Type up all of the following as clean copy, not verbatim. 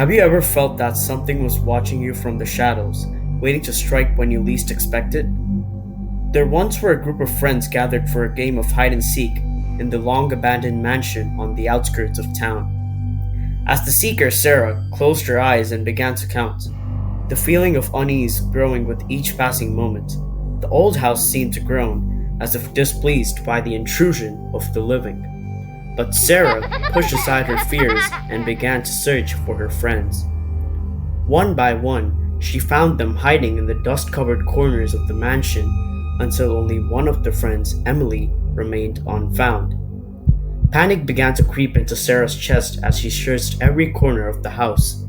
Have you ever felt that something was watching you from the shadows, waiting to strike when you least expected? There once were a group of friends gathered for a game of hide and seek in the long abandoned mansion on the outskirts of town. As the seeker, Sarah, closed her eyes and began to count, the feeling of unease growing with each passing moment, the old house seemed to groan, as if displeased by the intrusion of the living. But Sarah pushed aside her fears and began to search for her friends. One by one, she found them hiding in the dust-covered corners of the mansion until only one of the friends, Emily, remained unfound. Panic began to creep into Sarah's chest as she searched every corner of the house.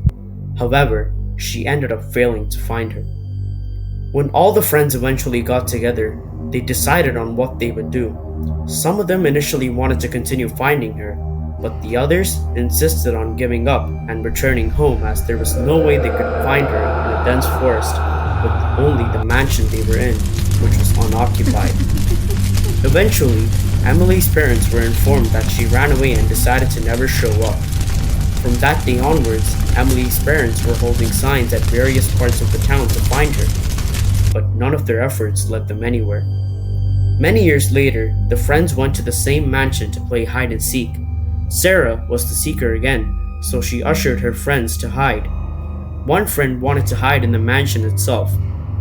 However, she ended up failing to find her. When all the friends eventually got together, they decided on what they would do. Some of them initially wanted to continue finding her, but the others insisted on giving up and returning home as there was no way they could find her in a dense forest with only the mansion they were in, which was unoccupied. Eventually, Emily's parents were informed that she ran away and decided to never show up. From that day onwards, Emily's parents were holding signs at various parts of the town to find her, but none of their efforts led them anywhere. Many years later, the friends went to the same mansion to play hide and seek. Sarah was the seeker again, so she ushered her friends to hide. One friend wanted to hide in the mansion itself,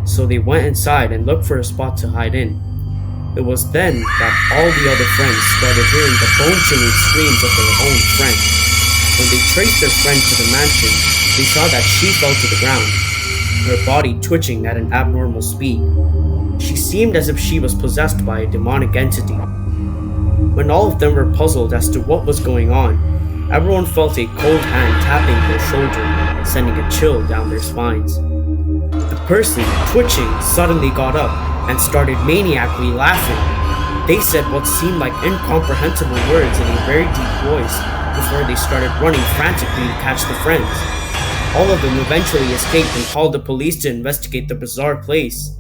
so they went inside and looked for a spot to hide in. It was then that all the other friends started hearing the bone-chilling screams of their own friend. When they traced their friend to the mansion, they saw that she fell to the ground, her body twitching at an abnormal speed. She seemed as if she was possessed by a demonic entity. When all of them were puzzled as to what was going on, everyone felt a cold hand tapping their shoulder, sending a chill down their spines. The person, twitching, suddenly got up and started maniacally laughing. They said what seemed like incomprehensible words in a very deep voice before they started running frantically to catch the friends. All of them eventually escaped and called the police to investigate the bizarre place.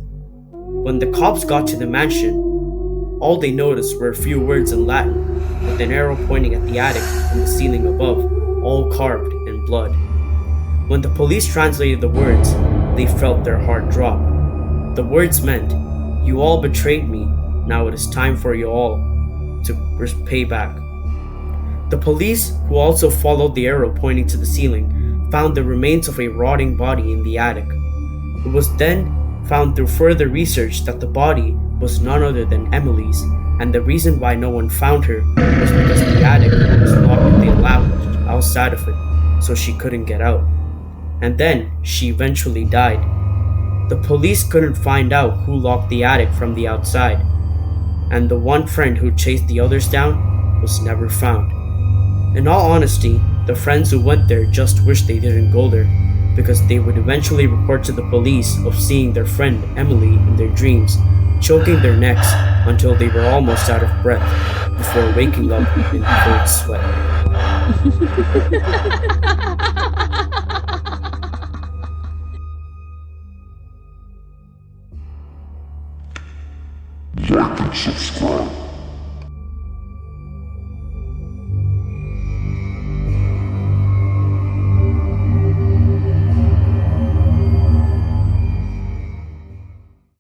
When the cops got to the mansion, all they noticed were a few words in Latin, with an arrow pointing at the attic and the ceiling above, all carved in blood. When the police translated the words, they felt their heart drop. The words meant, "You all betrayed me, now it is time for you all to pay back." The police, who also followed the arrow pointing to the ceiling, found the remains of a rotting body in the attic. It was then found through further research that the body was none other than Emily's, and the reason why no one found her was because the attic was locked with a latch outside of it, so she couldn't get out. And then she eventually died. The police couldn't find out who locked the attic from the outside, and the one friend who chased the others down was never found. In all honesty, the friends who went there just wished they didn't go there, because they would eventually report to the police of seeing their friend Emily in their dreams, choking their necks until they were almost out of breath before waking up in cold sweat. Like and subscribe.